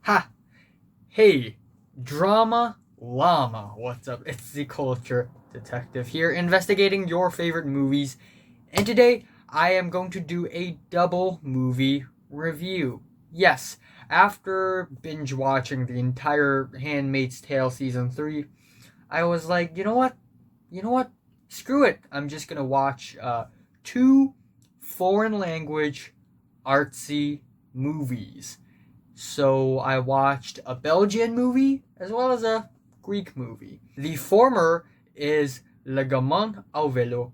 Ha! Hey, drama llama. What's up? It's the culture detective here, investigating your favorite movies. And today, I am going to do a double movie review. Yes, after binge watching the entire Handmaid's Tale season 3, I was like, you know what? Screw it. I'm just gonna watch two foreign language artsy movies. So I watched a Belgian movie as well as a Greek movie. The former is Le Gamin au Vélo.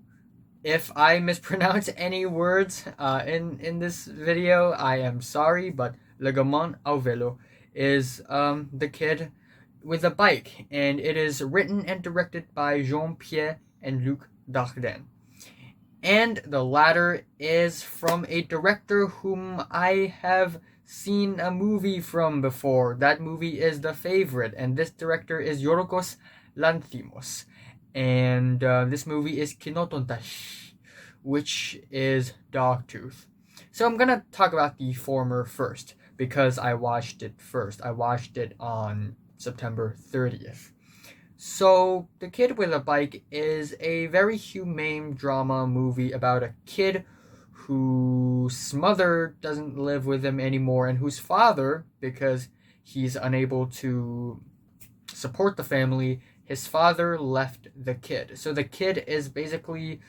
If I mispronounce any words in this video, I am sorry, but Le Gamin au Vélo is the kid with a bike, and it is written and directed by Jean-Pierre and Luc Dardenne. And the latter is from a director whom I have seen a movie from before. That movie is The Favorite, and this director is Yorgos Lanthimos. And this movie is Kynodontas, which is Dogtooth. So I'm gonna talk about the former first, because I watched it first. I watched it on September 30th. So, The Kid with a Bike is a very humane drama movie about a kid whose mother doesn't live with him anymore and whose father, because he's unable to support the family, his father left the kid. So the kid is basically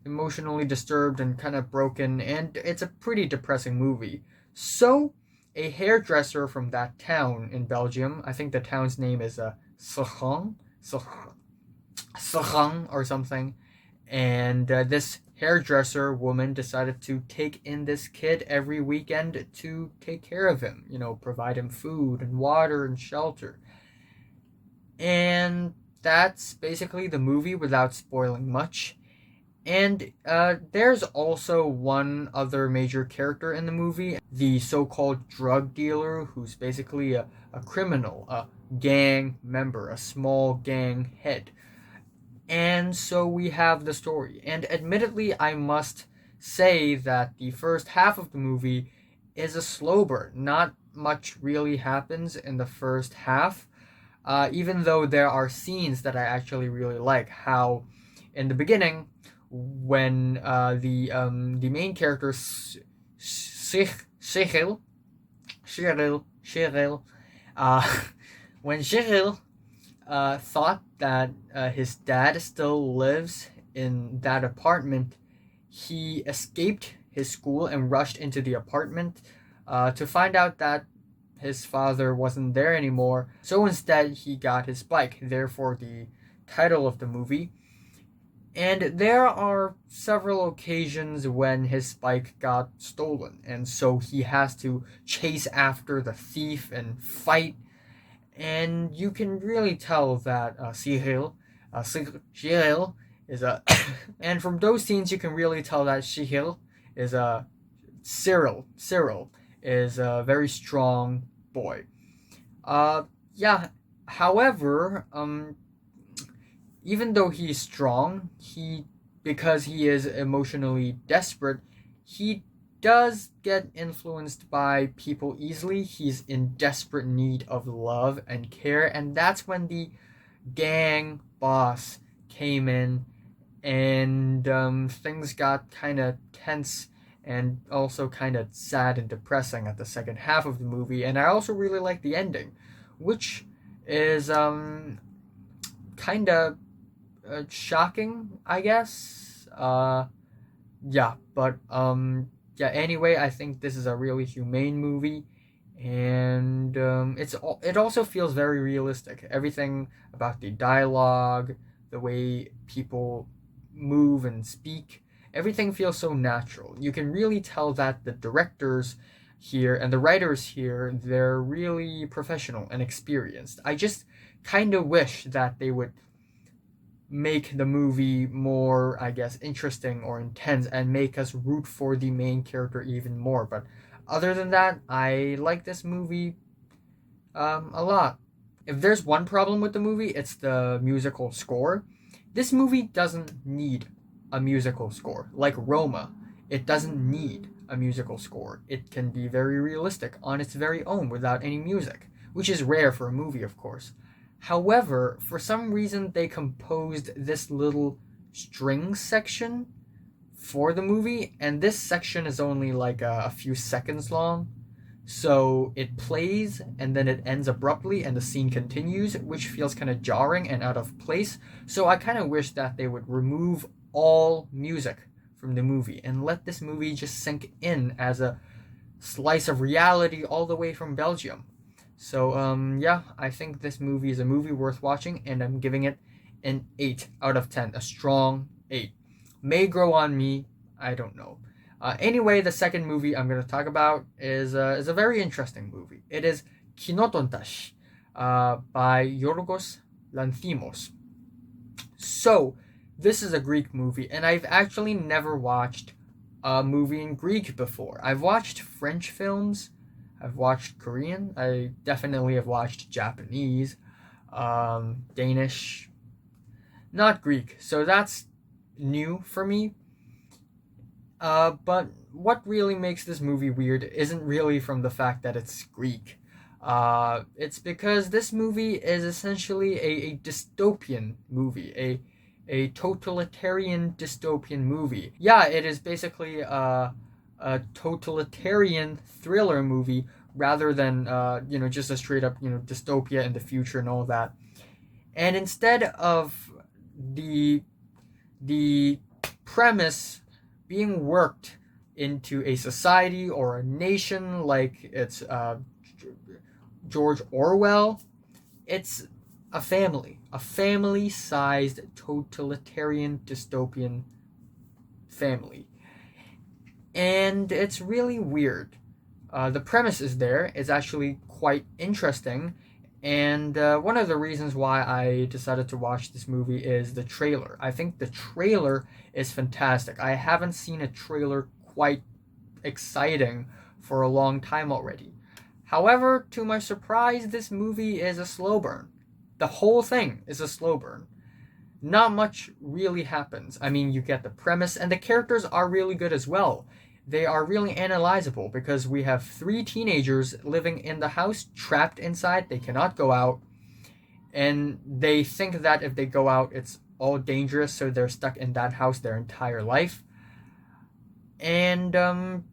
emotionally disturbed and kind of broken, and it's a pretty depressing movie. So, a hairdresser from that town in Belgium, I think the town's name is Sochang or something, and this hairdresser woman decided to take in this kid every weekend to take care of him, provide him food and water and shelter. And that's basically the movie without spoiling much. And there's also one other major character in the movie, the so-called drug dealer, who's basically a criminal, a gang member, a small gang head. And so we have the story. And admittedly, I must say that the first half of the movie is a slow burn. Not much really happens in the first half, even though there are scenes that I actually really like. How in the beginning, when the main character Cheryl, when Cheryl thought that his dad still lives in that apartment, he escaped his school and rushed into the apartment to find out that his father wasn't there anymore. So instead, he got his bike, therefore the title of the movie. And there are several occasions when his bike got stolen, and so he has to chase after the thief and fight. And you can really tell that Cyril is a and from those scenes you can really tell that Cyril is a Cyril is a very strong boy. Yeah. However, even though he's strong, because he is emotionally desperate, he does get influenced by people easily. He's in desperate need of love and care, and that's when the gang boss came in, and things got kind of tense and also kind of sad and depressing at the second half of the movie. And I also really like the ending, which is kind of shocking, I guess. Yeah, but anyway, I think this is a really humane movie, and it also feels very realistic. Everything about the dialogue, the way people move and speak, everything feels so natural. You can really tell that the directors here and the writers here, they're really professional and experienced. I just kind of wish that they would make the movie more, I guess, interesting or intense and make us root for the main character even more. But other than that, I like this movie a lot. If there's one problem with the movie, it's the musical score. This movie doesn't need a musical score. Like Roma, it doesn't need a musical score. It can be very realistic on its very own without any music, which is rare for a movie, of course. However, for some reason, they composed this little string section for the movie, and this section is only like a few seconds long. So it plays and then it ends abruptly and the scene continues, which feels kind of jarring and out of place. So I kind of wish that they would remove all music from the movie and let this movie just sink in as a slice of reality all the way from Belgium. So yeah, I think this movie is a movie worth watching, and I'm giving it an 8 out of 10, a strong 8. May grow on me, I don't know. Anyway, the second movie I'm going to talk about is a very interesting movie. It is Kynodontas by Yorgos Lanthimos. So, this is a Greek movie, and I've actually never watched a movie in Greek before. I've watched French films, I've watched Korean, I definitely have watched Japanese, Danish, not Greek. So that's new for me. But what really makes this movie weird isn't really from the fact that it's Greek. It's because this movie is essentially a dystopian movie, a totalitarian dystopian movie. Yeah, it is basically a totalitarian thriller movie rather than just a straight up dystopia in the future and all that. And instead of the premise being worked into a society or a nation like it's George Orwell, it's a family-sized totalitarian dystopian family. And it's really weird. The premise is there. It's actually quite interesting. And one of the reasons why I decided to watch this movie is the trailer. I think the trailer is fantastic. I haven't seen a trailer quite exciting for a long time already. However, to my surprise, this movie is a slow burn. The whole thing is a slow burn. Not much really happens. I mean, you get the premise, and the characters are really good as well. They are really analyzable because we have 3 teenagers living in the house, trapped inside. They cannot go out. And they think that if they go out, it's all dangerous, so they're stuck in that house their entire life. And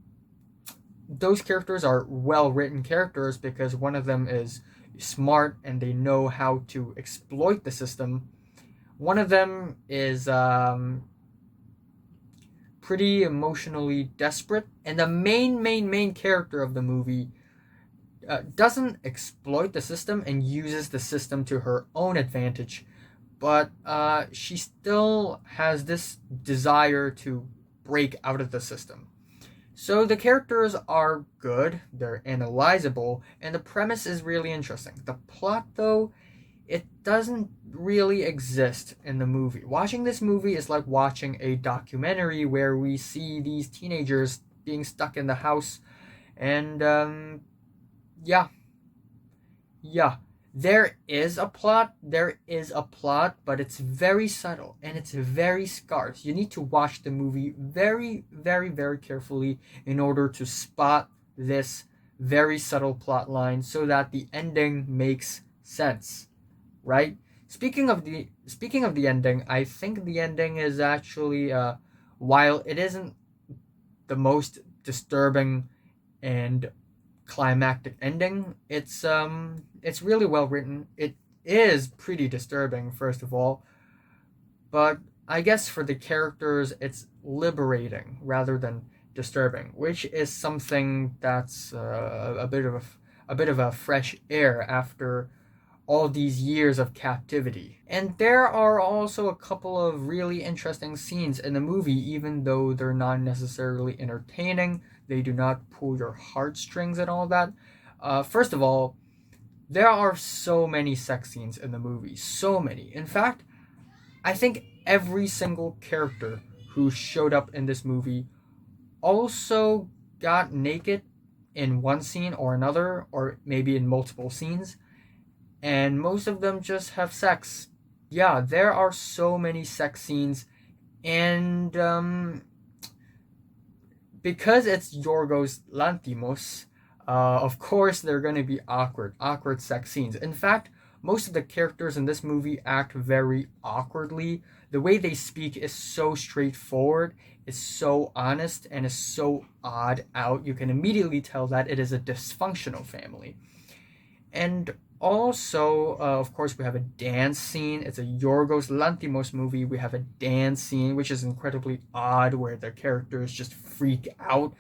those characters are well-written characters because one of them is smart and they know how to exploit the system. One of them is pretty emotionally desperate, and the main character of the movie doesn't exploit the system and uses the system to her own advantage, but she still has this desire to break out of the system. So the characters are good, they're analyzable, and the premise is really interesting. The plot, though, it doesn't really exist in the movie. Watching this movie is like watching a documentary where we see these teenagers being stuck in the house, and yeah, there is a plot, but it's very subtle and it's very scarce. You need to watch the movie very, very, very carefully in order to spot this very subtle plot line so that the ending makes sense. Right? Speaking of the ending, I think the ending is actually while it isn't the most disturbing and climactic ending, it's really well written. It is pretty disturbing, first of all, but I guess for the characters it's liberating rather than disturbing, which is something that's a bit of a fresh air after all these years of captivity. And there are also a couple of really interesting scenes in the movie, even though they're not necessarily entertaining. They do not pull your heartstrings and all that. First of all, there are so many sex scenes in the movie. So many. In fact, I think every single character who showed up in this movie also got naked in one scene or another, or maybe in multiple scenes. And most of them just have sex. Yeah, there are so many sex scenes, and because it's Yorgos Lanthimos, of course there are going to be awkward sex scenes. In fact, most of the characters in this movie act very awkwardly. The way they speak is so straightforward, is so honest, and is so odd out. You can immediately tell that it is a dysfunctional family. And also, of course, we have a dance scene. It's a Yorgos Lanthimos movie. We have a dance scene, which is incredibly odd, where the characters just freak out.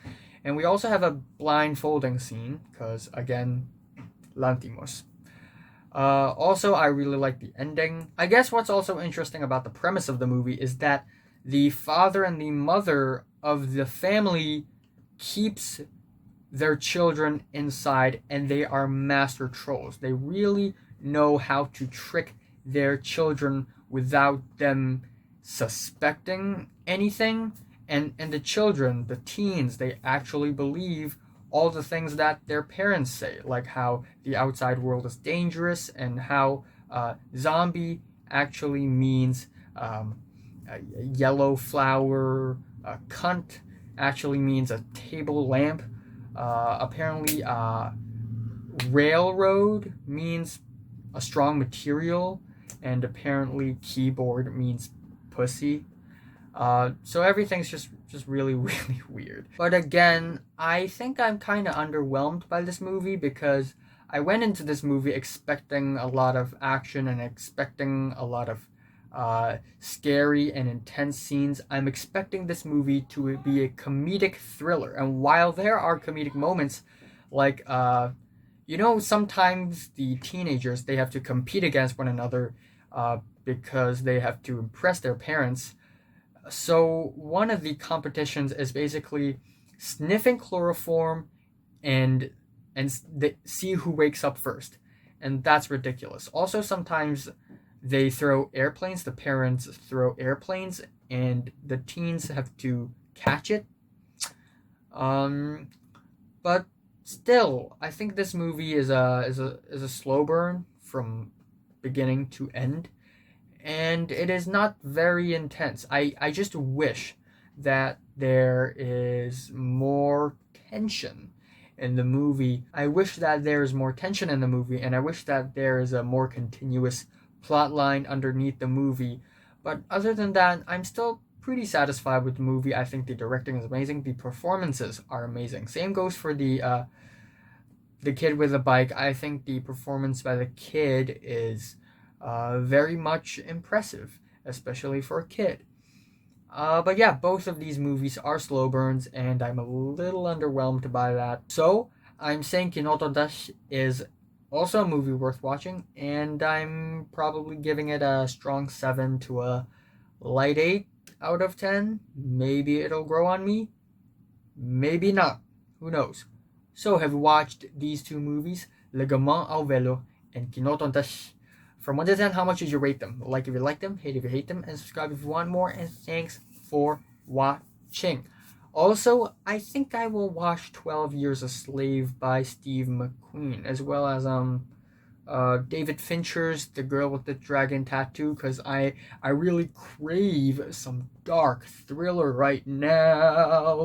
And we also have a blindfolding scene, because, again, Lanthimos. Also, I really like the ending. I guess what's also interesting about the premise of the movie is that the father and the mother of the family keeps their children inside, and they are master trolls. They really know how to trick their children without them suspecting anything. And the children, the teens, they actually believe all the things that their parents say, like how the outside world is dangerous, and how zombie actually means a yellow flower, cunt actually means a table lamp. Apparently, railroad means a strong material, and apparently keyboard means pussy. So everything's just really really weird. But again, I think I'm kind of underwhelmed by this movie, because I went into this movie expecting a lot of action and expecting a lot of scary and intense scenes. I'm expecting this movie to be a comedic thriller, and while there are comedic moments, like sometimes the teenagers, they have to compete against one another because they have to impress their parents. So one of the competitions is basically sniffing chloroform and see who wakes up first, and that's ridiculous. Also, sometimes they throw airplanes. The parents throw airplanes, and the teens have to catch it. But still, I think this movie is a slow burn from beginning to end, and it is not very intense. I just wish that there is more tension in the movie. I wish that there is more tension in the movie, and I wish that there is a more continuous plot line underneath the movie. But other than that, I'm still pretty satisfied with the movie. I think the directing is amazing. The performances are amazing. Same goes for the kid with the bike. I think the performance by the kid is very much impressive, especially for a kid. But yeah, both of these movies are slow burns, and I'm a little underwhelmed by that. So I'm saying Kynodontas is also a movie worth watching, and I'm probably giving it a strong 7 to a light 8 out of 10. Maybe it'll grow on me, maybe not. Who knows? So have you watched these two movies, Le Gamin au Vélo and Kynodontas? From 1 to 10, how much would you rate them? Like if you like them, hate if you hate them, and subscribe if you want more, and thanks for watching. Also, I think I will watch 12 Years a Slave by Steve McQueen, as well as David Fincher's The Girl with the Dragon Tattoo, because I really crave some dark thriller right now.